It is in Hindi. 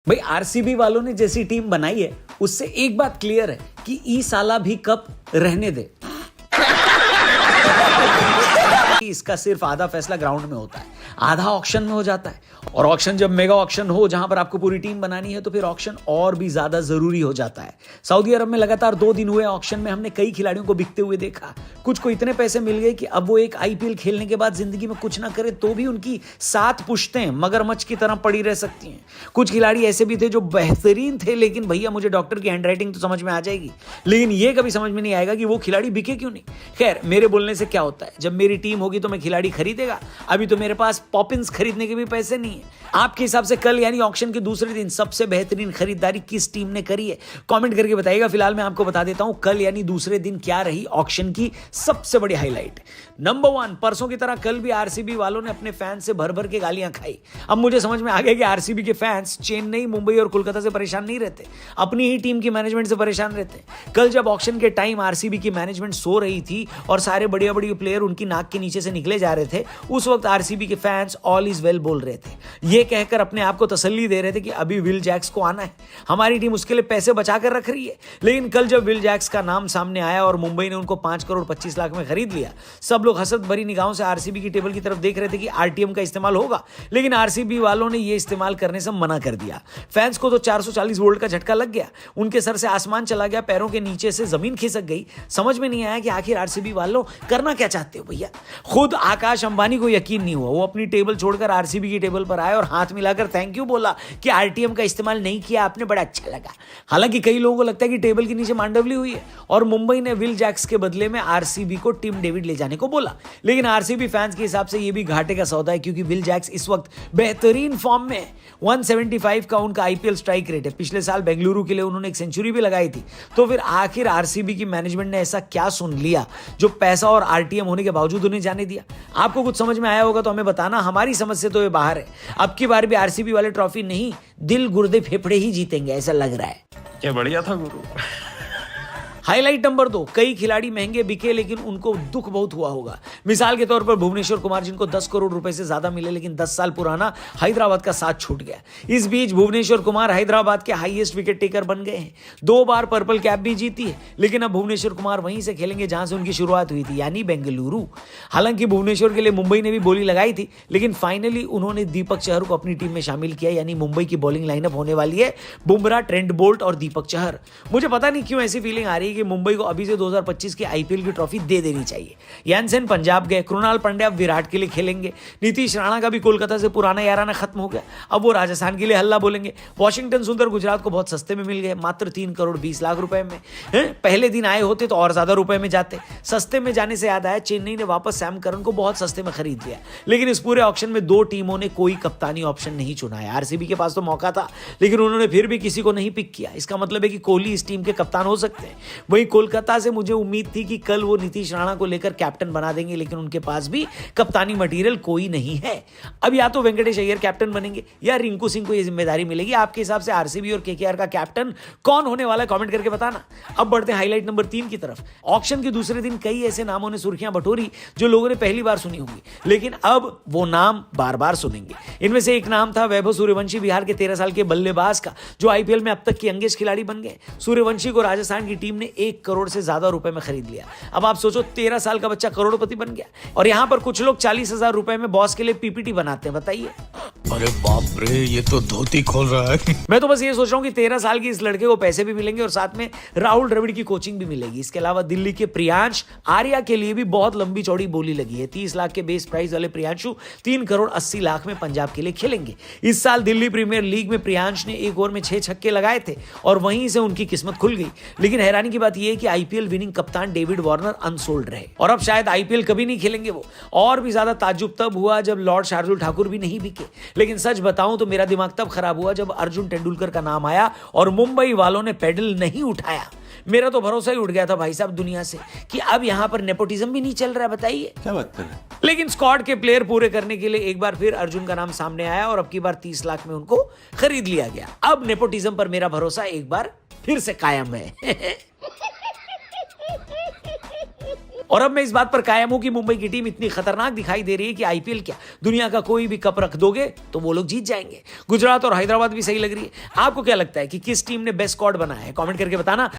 भाई आरसीबी वालों ने जैसी टीम बनाई है उससे एक बात क्लियर है कि ई साला भी कप रहने दे। इसका सिर्फ आधा फैसला ग्राउंड में होता है, आधा ऑक्शन में हो जाता है। और ऑक्शन जब मेगा ऑक्शन हो जहां पर आपको पूरी टीम बनानी है तो फिर ऑक्शन और भी ज्यादा जरूरी हो जाता है। सऊदी अरब में लगातार 2 दिन हुए ऑक्शन में हमने कई खिलाड़ियों को बिकते हुए देखा। कुछ को इतने पैसे मिल गए कि अब वो एक आईपीएल खेलने के बाद जिंदगी में कुछ ना करे तो भी उनकी 7 पुश्तें मगरमच्छ की तरह पड़ी रह सकती हैं। कुछ खिलाड़ी ऐसे भी थे जो बेहतरीन थे, लेकिन भैया मुझे डॉक्टर की हैंडराइटिंग तो समझ में आ जाएगी, लेकिन ये कभी समझ में नहीं आएगा कि वो खिलाड़ी बिके क्यों नहीं। खैर, मेरे बोलने से क्या होता है, जब मेरी टीम होगी तो मैं खिलाड़ी खरीदेगा। अभी तो मेरे पास पॉपिंस खरीदने के भी पैसे नहीं है। आपके हिसाब से कल यानी ऑक्शन के दूसरे दिन सबसे बेहतरीन खरीदारी किस टीम ने करी है, कमेंट करके बताइएगा। फिलहाल मैं आपको बता देता हूं कल यानी दूसरे दिन क्या रही ऑक्शन की सबसे बड़ी हाईलाइट। नंबर 1, परसों की तरह कल भी आरसीबी वालों ने अपने फैंस से भर भर के गालियां खाई। अब मुझे समझ में आ गया कि आरसीबी के फैंस चेन्नई, मुंबई और कोलकाता से परेशान नहीं रहते, अपनी ही टीम की मैनेजमेंट से परेशान रहते। कल जब ऑक्शन के टाइम आरसीबी की मैनेजमेंट सो रही थी और सारे बढ़िया बढ़िया प्लेयर उनकी नाक के नीचे से निकले जा रहे थे, उस वक्त आरसीबी के फैंस ऑल इज वेल बोल रहे थे। ये कहकर अपने आप को तसल्ली दे रहे थे कि अभी विल जैक्स को आना है, हमारी टीम उसके लिए पैसे बचा कर रख रही है। लेकिन कल जब विल जैक्स का नाम सामने आया और मुंबई ने उनको 5 करोड़ 25 लाख में खरीद लिया, सब लोग हसत भरी निगाहों से आरसीबी की टेबल की तरफ देख रहे थे कि आरटीएम का इस्तेमाल होगा, लेकिन आरसीबी वालों ने यह इस्तेमाल करने से मना कर दिया। फैंस को तो 440 वोल्ट का झटका लग गया, उनके सर से आसमान चला गया, पैरों के नीचे से जमीन खिसक गई। समझ में नहीं आया कि आखिर आरसीबी वालों करना क्या चाहते हो भैया। खुद आकाश अंबानी को यकीन नहीं हुआ, वो अपनी टेबल छोड़कर आरसीबी की टेबल पर आए और हाथ मिलाकर थैंक यू बोला कि आरटीएम का इस्तेमाल नहीं किया आपने, बड़ा अच्छा लगा। हालांकि कई लोगों को लगता है कि टेबल के नीचे मांडवली हुई है और मुंबई ने विल जैक्स के बदले में आरसीबी को टिम डेविड ले जाने को बोला, लेकिन आरसीबी फैंस के हिसाब से यह भी घाटे का सौदा है, क्योंकि विल जैक्स इस वक्त बेहतरीन फॉर्म में 175 का उनका आईपीएल स्ट्राइक रेट है। पिछले साल बेंगलुरु के लिए उन्होंने एक सेंचुरी भी लगाई थी। तो फिर आखिर आरसीबी की मैनेजमेंट ने ऐसा क्या सुन लिया जो पैसा और आरटीएम होने के बावजूद उन्हें जाने दिया? आपको कुछ समझ में आया होगा तो हमें बताना, हमारी समझ से तो ये बाहर है। अब की बार भी आरसीबी वाले ट्रॉफी नहीं, दिल गुर्दे फेफड़े ही जीतेंगे ऐसा लग रहा है। क्या बढ़िया था गुरु। हाईलाइट नंबर 2, कई खिलाड़ी महंगे बिके लेकिन उनको दुख बहुत हुआ होगा। मिसाल के तौर पर भुवनेश्वर कुमार, जिनको 10 करोड़ रुपए से ज्यादा मिले, लेकिन 10 साल पुराना हैदराबाद का साथ छूट गया। इस बीच भुवनेश्वर कुमार हैदराबाद के हाईएस्ट विकेट टेकर बन गए हैं, 2 बार पर्पल कैप भी जीती है। लेकिन अब भुवनेश्वर कुमार वहीं से खेलेंगे जहां से उनकी शुरुआत हुई थी, यानी बेंगलुरु। हालांकि भुवनेश्वर के लिए मुंबई ने भी बोली लगाई थी, लेकिन फाइनली उन्होंने दीपक चहर को अपनी टीम में शामिल किया, यानी मुंबई की बॉलिंग लाइनअप होने वाली है बुमराह, ट्रेंट बोल्ट और दीपक चहर। मुझे पता नहीं क्यों ऐसी फीलिंग आ रही है कि मुंबई को अभी से 2025 की आईपीएल की ट्रॉफी दे देनी चाहिए। यानसेन पंजाब गए, कृणाल पांड्या अब विराट के लिए खेलेंगे, नीतीश राणा का भी कोलकाता से पुराना याराना खत्म हो गया, अब वो राजस्थान के लिए हल्ला बोलेंगे। वॉशिंगटन सुंदर गुजरात को बहुत सस्ते में मिल गए, मात्र 3 करोड़ 20 लाख रुपए में। पहले दिन आए होते तो और ज्यादा रुपए में जाते। सस्ते में जाने से याद आया, चेन्नई ने वापस सैम करन को बहुत सस्ते में खरीद लिया, लेकिन इस पूरे ऑक्शन में 2 टीमों ने कोई कप्तानी ऑप्शन नहीं चुना है। आरसीबी के पास तो मौका था, लेकिन उन्होंने फिर भी किसी को नहीं पिक किया। इसका मतलब है कि कोहली इस टीम के कप्तान हो सकते हैं। वहीं कोलकाता से मुझे उम्मीद थी कि कल वो नीतीश राणा को लेकर कैप्टन बना देंगे, लेकिन उनके पास भी कप्तानी मटेरियल कोई नहीं है। अब या तो वेंकटेश अय्यर कैप्टन बनेंगे या रिंकू सिंह को ये जिम्मेदारी मिलेगी। आपके हिसाब से आरसीबी और केकेआर का कैप्टन कौन होने वाला है, कमेंट करके बताना। अब बढ़ते हैं हाईलाइट नंबर 3 की तरफ। ऑक्शन के दूसरे दिन कई ऐसे नामों ने सुर्खियां बटोरी जो लोगों ने पहली बार सुनी होंगी, लेकिन अब वो नाम बार बार सुनेंगे। इनमें से एक नाम था वैभव सूर्यवंशी, बिहार के 13 साल के बल्लेबाज का, जो आईपीएल में अब तक के यंगेस्ट खिलाड़ी बन गए। सूर्यवंशी को राजस्थान की टीम ने 1 करोड़ से ज्यादा रुपए में खरीद लिया। अब आप सोचो, 13 साल का बच्चा करोड़पति बन गया। और यहां पर कुछ लोग 40,000 रुपए में बॉस के लिए पीपीटी बनाते हैं, बताइए। अरे बाप रे, ये तो धोती खोल रहा है। मैं तो बस ये सोच रहा हूं कि 13 साल की इस लड़के को पैसे भी मिलेंगे और साथ में राहुल द्रविड़ की कोचिंग भी मिलेगी। इसके अलावा दिल्ली के प्रियांश आर्या के लिए भी बहुत लंबी चौड़ी बोली लगी है। 30 लाख के बेस प्राइस वाले प्रियांशु 3 करोड़ 80 लाख में पंजाब के लिए खेलेंगे। इस साल दिल्ली प्रीमियर लीग में प्रियांश ने 1 ओवर में 6 छक्के लगाए थे और वहीं से उनकी किस्मत खुल गई। लेकिन हैरानी की बात यह है कि आईपीएल विनिंग कप्तान डेविड वार्नर अनसोल्ड रहे और अब शायद आईपीएल कभी नहीं खेलेंगे वो। और भी ज्यादा ताज्जुब तब हुआ जब लॉर्ड शार्दुल ठाकुर भी नहीं बिके। लेकिन सच बताऊं तो मेरा दिमाग तब खराब हुआ जब अर्जुन तेंदुलकर का नाम आया और मुंबई वालों ने पेडल नहीं उठाया। मेरा तो भरोसा ही उठ गया था भाई साहब दुनिया से कि अब यहां पर नेपोटिज्म भी नहीं चल रहा है। बताइए क्या बात कर रहे हैं? लेकिन स्क्वाड के प्लेयर पूरे करने के लिए एक बार फिर अर्जुन का नाम सामने आया और अब की बार 30 लाख में उनको खरीद लिया गया। अब नेपोटिज्म पर मेरा भरोसा एक बार फिर से कायम है। और अब मैं इस बात पर कायम हूं कि मुंबई की टीम इतनी खतरनाक दिखाई दे रही है कि आईपीएल क्या, दुनिया का कोई भी कप रख दोगे तो वो लोग जीत जाएंगे। गुजरात और हैदराबाद भी सही लग रही है। आपको क्या लगता है कि किस टीम ने बेस्ट स्क्वाड बनाया है? कमेंट करके बताना।